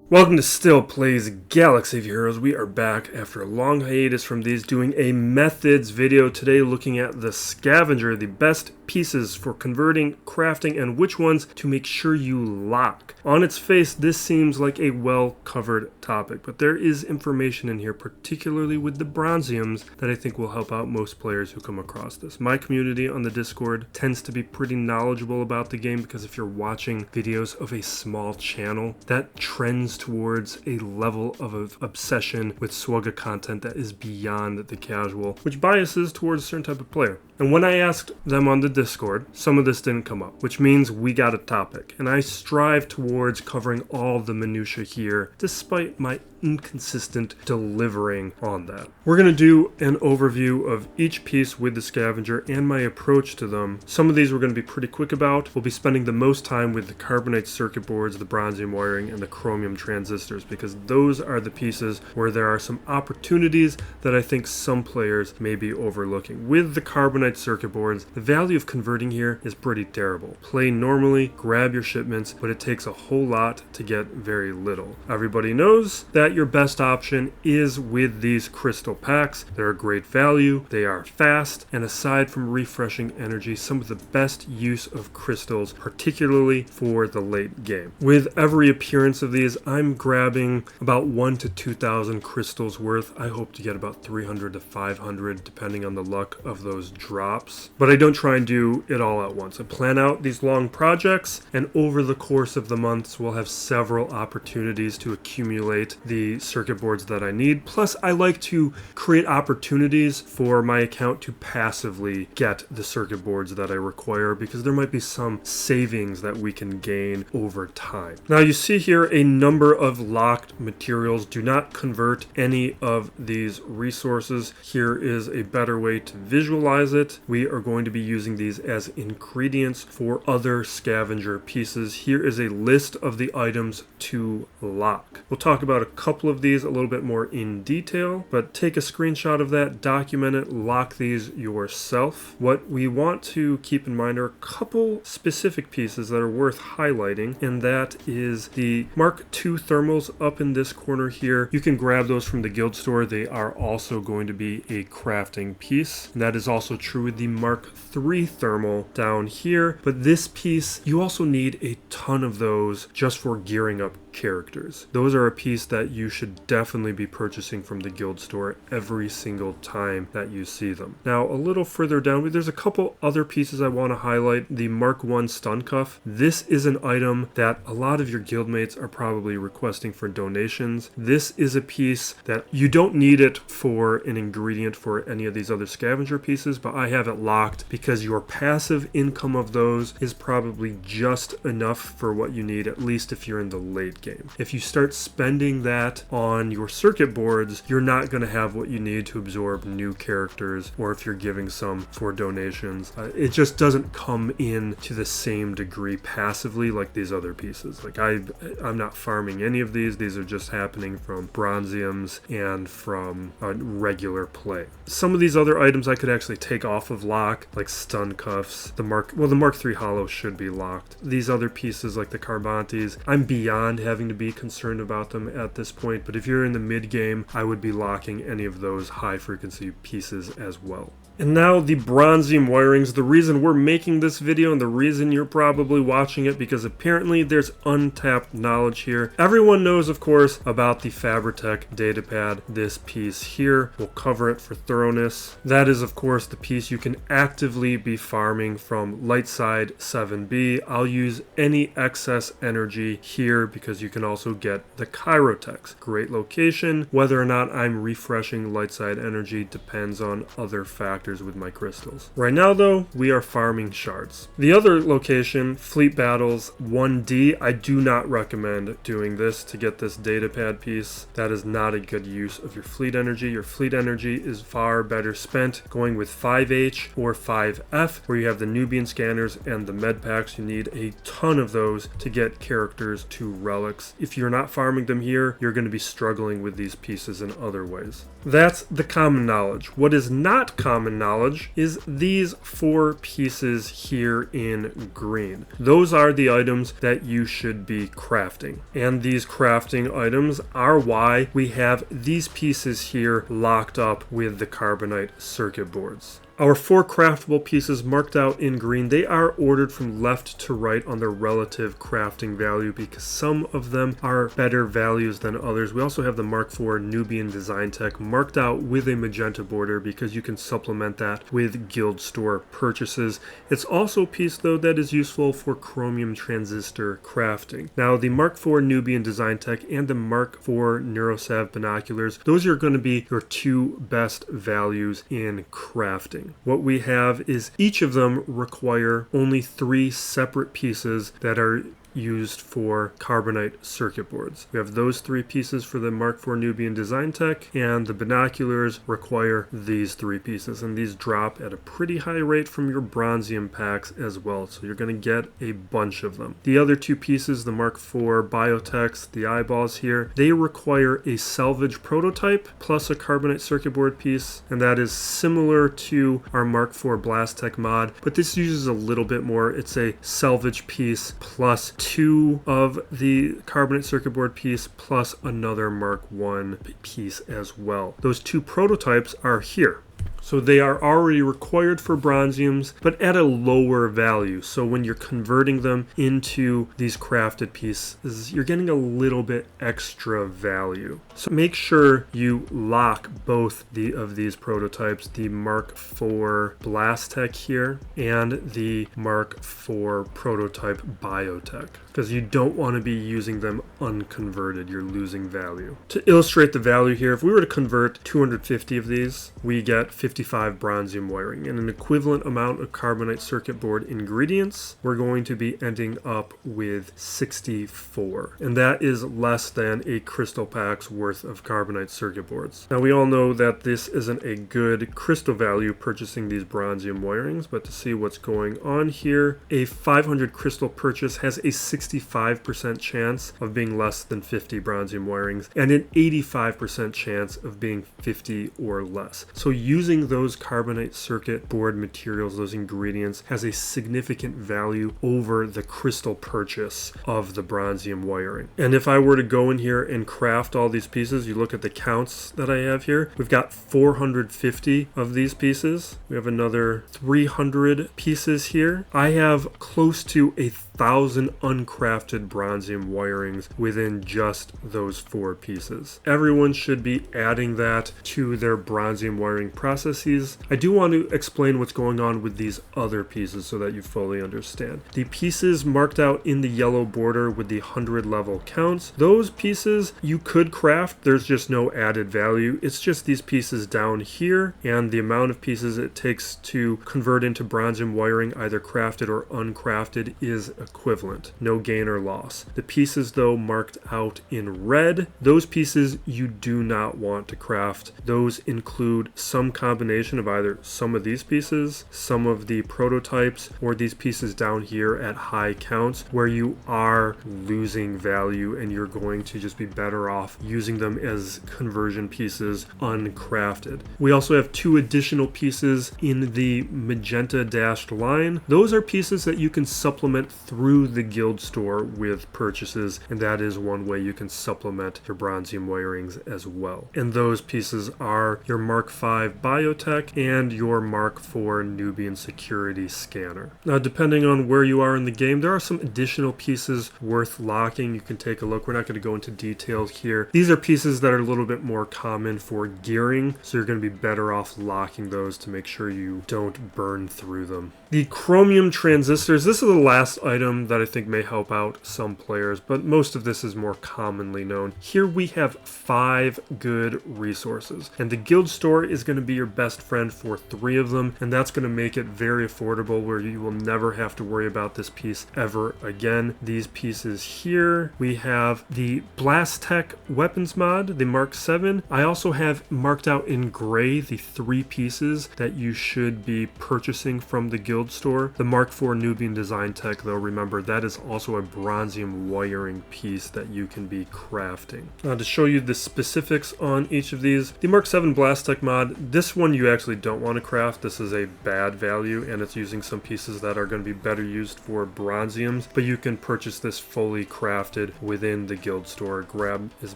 Welcome to Still Plays Galaxy of Heroes. We are back after a long hiatus from these, doing a methods video today, looking at the Scavenger, the best pieces for converting, crafting, and which ones to make sure you lock. On its face, this seems like a well-covered topic, but there is information in here, particularly with the Bronziums, that I think will help out most players who come across this. My community on the Discord tends to be pretty knowledgeable about the game because if you're watching videos of a small channel, that trends towards a level of obsession with SWGOH content that is beyond the casual, which biases towards a certain type of player. And when I asked them on the Discord, some of this didn't come up, which means we got a topic. And I strive towards covering all the minutia here, despite my inconsistent delivering on that. We're going to do an overview of each piece with the Scavenger and my approach to them. Some of these we're going to be pretty quick about. We'll be spending the most time with the Carbonite circuit boards, the Bronzium wiring, and the Chromium Transistors, because those are the pieces where there are some opportunities that I think some players may be overlooking. With the Carbonite circuit boards, the value of converting here is pretty terrible. Play normally, grab your shipments, but it takes a whole lot to get very little. Everybody knows that your best option is with these crystal packs. They're a great value, they are fast, and aside from refreshing energy, some of the best use of crystals, particularly for the late game. With every appearance of these, I'm grabbing about 1,000 to 2,000 crystals worth. I hope to get about 300 to 500 depending on the luck of those drops. But I don't try and do it all at once. I plan out these long projects, and over the course of the months we'll have several opportunities to accumulate the circuit boards that I need. Plus, I like to create opportunities for my account to passively get the circuit boards that I require, because there might be some savings that we can gain over time. Now you see here a number of locked materials. Do not convert any of these resources. Here is a better way to visualize it. We are going to be using these as ingredients for other scavenger pieces. Here is a list of the items to lock. We'll talk about a couple of these a little bit more in detail, but take a screenshot of that, document it, lock these yourself. What we want to keep in mind are a couple specific pieces that are worth highlighting, and that is the Mark II thermals up in this corner here. You can grab those from the guild store. They are also going to be a crafting piece, and that is also true with the Mark III thermal down here. But this piece, you also need a ton of those just for gearing up characters. Those are a piece that you should definitely be purchasing from the guild store every single time that you see them. Now, a little further down, there's a couple other pieces I want to highlight. The Mark I stun cuff. This is an item that a lot of your guildmates are probably requesting for donations. This is a piece that you don't need it for an ingredient for any of these other scavenger pieces, but I have it locked because your passive income of those is probably just enough for what you need, at least if you're in the late game. If you start spending that on your circuit boards, you're not going to have what you need to absorb new characters, or if you're giving some for donations. It just doesn't come in to the same degree passively like these other pieces. Like I'm not farming any of these. These are just happening from Bronziums and from regular play. Some of these other items I could actually take off of lock, like stun cuffs. The Mark III hollow should be locked. These other pieces like the Carbonities, I'm beyond having to be concerned about them at this point, but if you're in the mid game, I would be locking any of those high frequency pieces as well. And now the Bronzium Wirings. The reason we're making this video and the reason you're probably watching it, because apparently there's untapped knowledge here. Everyone knows, of course, about the Fabritech datapad. This piece here, we'll cover it for thoroughness. That is, of course, the piece you can actively be farming from Lightside 7B. I'll use any excess energy here because you can also get the Chirotex. Great location. Whether or not I'm refreshing Lightside energy depends on other factors with my crystals. Right now though, we are farming shards. The other location, Fleet Battles 1D, I do not recommend doing this to get this datapad piece. That is not a good use of your fleet energy. Your fleet energy is far better spent going with 5H or 5F, where you have the Nubian scanners and the med packs. You need a ton of those to get characters to relics. If you're not farming them here, you're going to be struggling with these pieces in other ways. That's the common knowledge. What is not common common knowledge, is these 4 pieces here in green. Those are the items that you should be crafting. And these crafting items are why we have these pieces here locked up with the Carbonite circuit boards. Our 4 craftable pieces marked out in green, they are ordered from left to right on their relative crafting value because some of them are better values than others. We also have the Mark IV Nubian Design Tech marked out with a magenta border because you can supplement that with guild store purchases. It's also a piece though that is useful for chromium transistor crafting. Now the Mark IV Nubian Design Tech and the Mark IV NeuroSav binoculars, those are going to be your 2 best values in crafting. What we have is each of them require only 3 separate pieces that are used for Carbonite circuit boards. We have those 3 pieces for the Mark IV Nubian Design Tech, and the binoculars require these 3 pieces, and these drop at a pretty high rate from your Bronzium packs as well, so you're going to get a bunch of them. The other 2 pieces, the Mark IV Biotechs, the eyeballs here, they require a salvage prototype plus a Carbonite circuit board piece, and that is similar to our Mark IV Blast Tech mod, but this uses a little bit more. It's a salvage piece plus 2 of the Carbonite circuit board piece plus another Mark I piece as well. Those 2 prototypes are here. So they are already required for Bronziums, but at a lower value. So when you're converting them into these crafted pieces, you're getting a little bit extra value. So make sure you lock both of these prototypes, the Mark IV Blast Tech here and the Mark IV Prototype Biotech, because you don't want to be using them unconverted. You're losing value. To illustrate the value here, if we were to convert 250 of these, we get 55 Bronzium wiring and an equivalent amount of Carbonite circuit board ingredients. We're going to be ending up with 64, and that is less than a crystal pack's worth of Carbonite circuit boards. Now we all know that this isn't a good crystal value purchasing these Bronzium wirings, but to see what's going on here, a 500 crystal purchase has a 65% chance of being less than 50 Bronzium wirings and an 85% chance of being 50 or less. So using those Carbonite circuit board materials, those ingredients, has a significant value over the crystal purchase of the Bronzium wiring. And if I were to go in here and craft all these pieces, you look at the counts that I have here, we've got 450 of these pieces. We have another 300 pieces here. I have close to 1,000 uncrafted Bronzium wirings within just those 4 pieces. Everyone should be adding that to their Bronzium wiring processes. I do want to explain what's going on with these other pieces so that you fully understand. The pieces marked out in the yellow border with the 100 level counts, those pieces you could craft. There's just no added value. It's just these pieces down here and the amount of pieces it takes to convert into Bronzium wiring, either crafted or uncrafted, is equivalent. No gain or loss. The pieces though marked out in red, those pieces you do not want to craft. Those include some combination of either some of these pieces, some of the prototypes, or these pieces down here at high counts where you are losing value and you're going to just be better off using them as conversion pieces uncrafted. We also have 2 additional pieces in the magenta dashed line. Those are pieces that you can supplement through the guild store with purchases, and that is one way you can supplement your Bronzium wirings as well. And those pieces are your Mark V Biotech and your Mark IV Nubian Security Scanner. Now, depending on where you are in the game, there are some additional pieces worth locking. You can take a look. We're not going to go into detail here. These are pieces that are a little bit more common for gearing, so you're going to be better off locking those to make sure you don't burn through them. The Chromium Transistors, this is the last item that I think may help out some players, but most of this is more commonly known. Here we have 5 good resources, and the guild store is going to be your best friend for 3 of them, and that's going to make it very affordable where you will never have to worry about this piece ever again. These pieces here, we have the Blast Tech Weapons mod, the Mark VII. I also have marked out in gray the 3 pieces that you should be purchasing from the guild store. The Mark IV Nubian Design Tech, though, remember, that is also a Bronzium wiring piece that you can be crafting. Now, to show you the specifics on each of these, the Mark VII Blast Tech mod, this one one you actually don't want to craft. This is a bad value, and it's using some pieces that are going to be better used for Bronziums, but you can purchase this fully crafted within the guild store. Grab as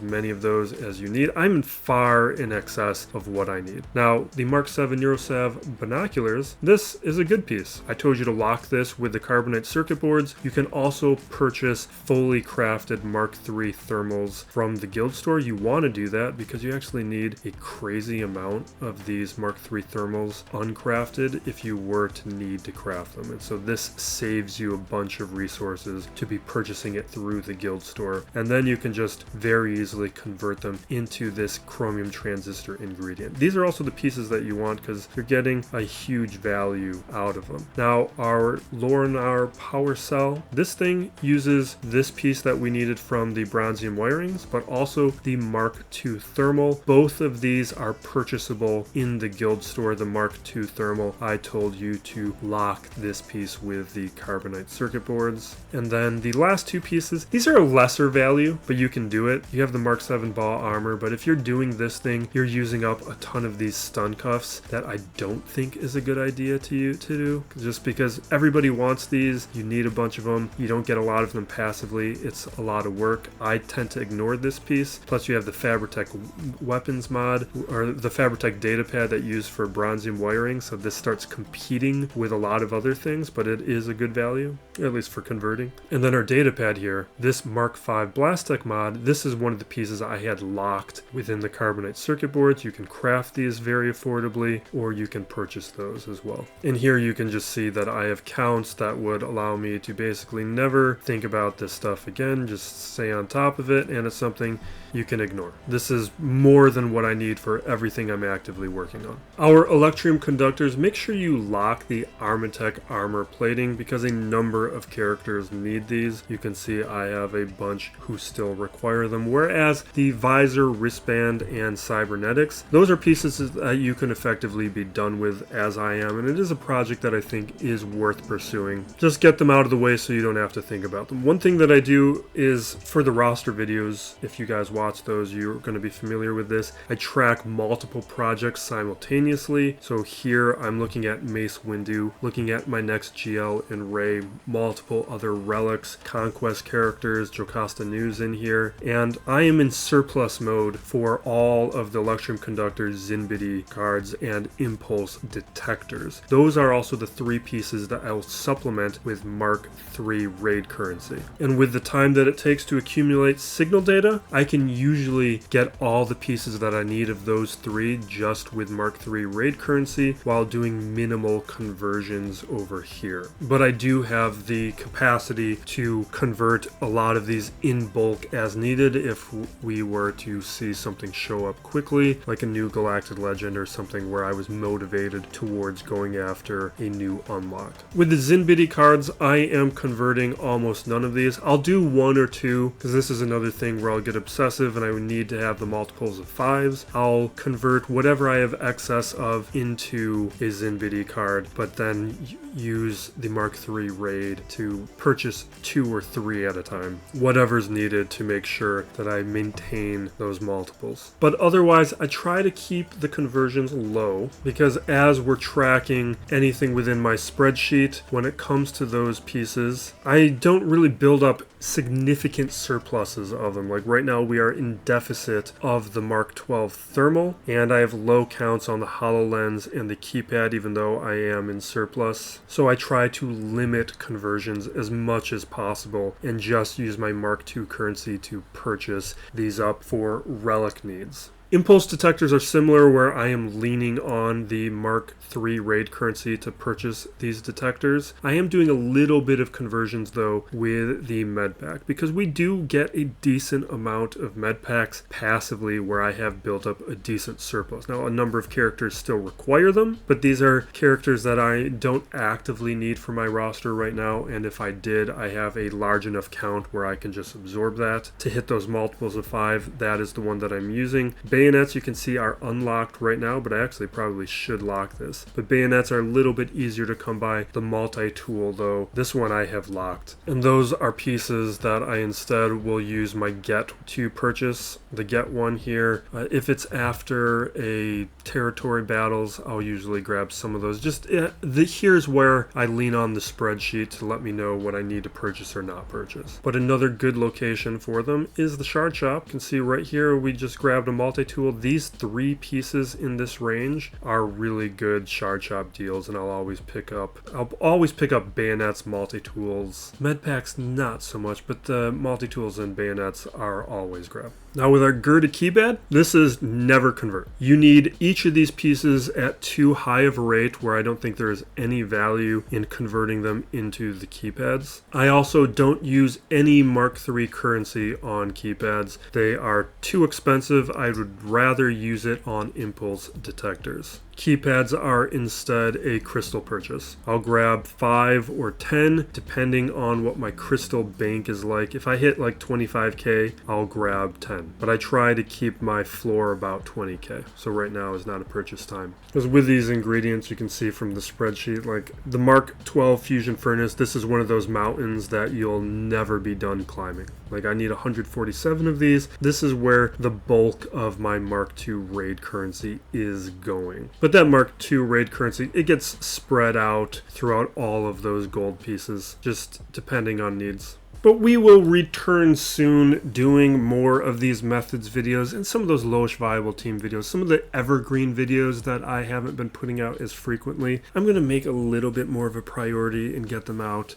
many of those as you need. I'm far in excess of what I need. Now, the Mark 7 Eurosav binoculars, this is a good piece. I told you to lock this with the Carbonite circuit boards. You can also purchase fully crafted Mark 3 thermals from the guild store. You want to do that because you actually need a crazy amount of these Mark 3 thermals uncrafted if you were to need to craft them. And so this saves you a bunch of resources to be purchasing it through the guild store. And then you can just very easily convert them into this chromium transistor ingredient. These are also the pieces that you want because you're getting a huge value out of them. Now, our Lornar power cell, this thing uses this piece that we needed from the Bronzium Wirings, but also the Mark II thermal. Both of these are purchasable in the guild store. The Mark II thermal, I told you to lock this piece with the Carbonite circuit boards. And then the last two pieces, these are a lesser value, but you can do it. You have the Mark 7 ball armor, but if you're doing this thing, you're using up a ton of these stun cuffs that I don't think is a good idea to do, just because everybody wants these. You need a bunch of them. You don't get a lot of them passively. It's a lot of work. I tend to ignore this piece. Plus you have the Fabritech weapons mod, or the Fabritech datapad that you use for Bronzium wiring, so this starts competing with a lot of other things, but it is a good value, at least for converting. And then our datapad here, this Mark 5 Blastech mod, this is one of the pieces I had locked within the Carbonite circuit boards. You can craft these very affordably, or you can purchase those as well. And here you can just see that I have counts that would allow me to basically never think about this stuff again, just stay on top of it, and it's something you can ignore. This is more than what I need for everything I'm actively working on. Our Electrium Conductors, make sure you lock the Armatech armor plating because a number of characters need these. You can see I have a bunch who still require them, whereas the visor, wristband, and cybernetics, those are pieces that you can effectively be done with as I am, and it is a project that I think is worth pursuing. Just get them out of the way so you don't have to think about them. One thing that I do is for the roster videos, if you guys watch those, you're going to be familiar with this. I track multiple projects simultaneously. So here I'm looking at Mace Windu, looking at my next GL and Rey, multiple other relics, conquest characters, Jocasta News in here, and I am in surplus mode for all of the Electrium Conductors, Zinbiddie Cards, and Impulse Detectors. Those are also the three pieces that I'll supplement with Mark III raid currency. And with the time that it takes to accumulate signal data, I can usually get all the pieces that I need of those three just with Mark III raid currency while doing minimal conversions over here. But I do have the capacity to convert a lot of these in bulk as needed if we were to see something show up quickly, like a new Galactic Legend or something where I was motivated towards going after a new unlock. With the Zinbiddie cards, I am converting almost none of these. I'll do one or two because this is another thing where I'll get obsessive and I would need to have the multiples of 5s. I'll convert whatever I have excess of into a Zinbiddie card, but then use the Mark III raid to purchase 2 or 3 at a time, whatever's needed to make sure that I maintain those multiples. But otherwise, I try to keep the conversions low because as we're tracking anything within my spreadsheet, when it comes to those pieces, I don't really build up significant surpluses of them. Like right now we are in deficit of the Mark 12 thermal, and I have low counts on the HoloLens and the keypad even though I am in surplus. So I try to limit conversions as much as possible and just use my Mark II currency to purchase these up for relic needs. Impulse detectors are similar, where I am leaning on the Mark III raid currency to purchase these detectors. I am doing a little bit of conversions though with the medpack because we do get a decent amount of medpacks passively where I have built up a decent surplus. Now a number of characters still require them, but these are characters that I don't actively need for my roster right now, and if I did, I have a large enough count where I can just absorb that. To hit those multiples of 5, that is the one that I'm using. Bayonets, you can see, are unlocked right now, but I actually probably should lock this. But bayonets are a little bit easier to come by. The multi-tool, though, this one I have locked. And those are pieces that I instead will use my get to purchase. The get one here, if it's after a territory battles, I'll usually grab some of those. Just here's where I lean on the spreadsheet to let me know what I need to purchase or not purchase. But another good location for them is the shard shop. You can see right here we just grabbed a multi-tool. These 3 pieces in this range are really good shard shop deals, and I'll always pick up bayonets, multi-tools. Med packs not so much, but the multi-tools and bayonets are always grabbed. Now with our Gyrda Keypad, this is never convert. You need each of these pieces at too high of a rate where I don't think there is any value in converting them into the keypads. I also don't use any Mark III currency on keypads. They are too expensive. I would rather use it on impulse detectors. Keypads are instead a crystal purchase. I'll grab 5 or 10 depending on what my crystal bank is like. If I hit like 25k, I'll grab 10. But I try to keep my floor about 20k. So right now is not a purchase time. Because with these ingredients, you can see from the spreadsheet, like the Mark 12 fusion furnace, this is one of those mountains that you'll never be done climbing. Like I need 147 of these. This is where the bulk of my Mark II raid currency is going. But that Mark II raid currency, it gets spread out throughout all of those gold pieces, just depending on needs. But we will return soon doing more of these methods videos and some of those lowish viable team videos, some of the evergreen videos that I haven't been putting out as frequently. I'm going to make a little bit more of a priority and get them out.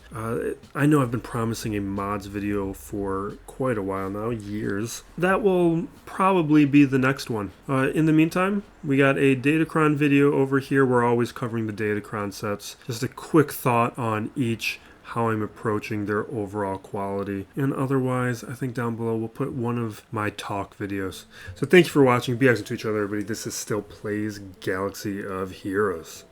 I know I've been promising a mods video for quite a while now, years. That will probably be the next one. In the meantime, we got a Datacron video over here. We're always covering the Datacron sets. Just a quick thought on each, how I'm approaching their overall quality. And otherwise, I think down below we'll put one of my talk videos. So thank you for watching. Be excellent to each other, everybody. This is still Plays Galaxy of Heroes.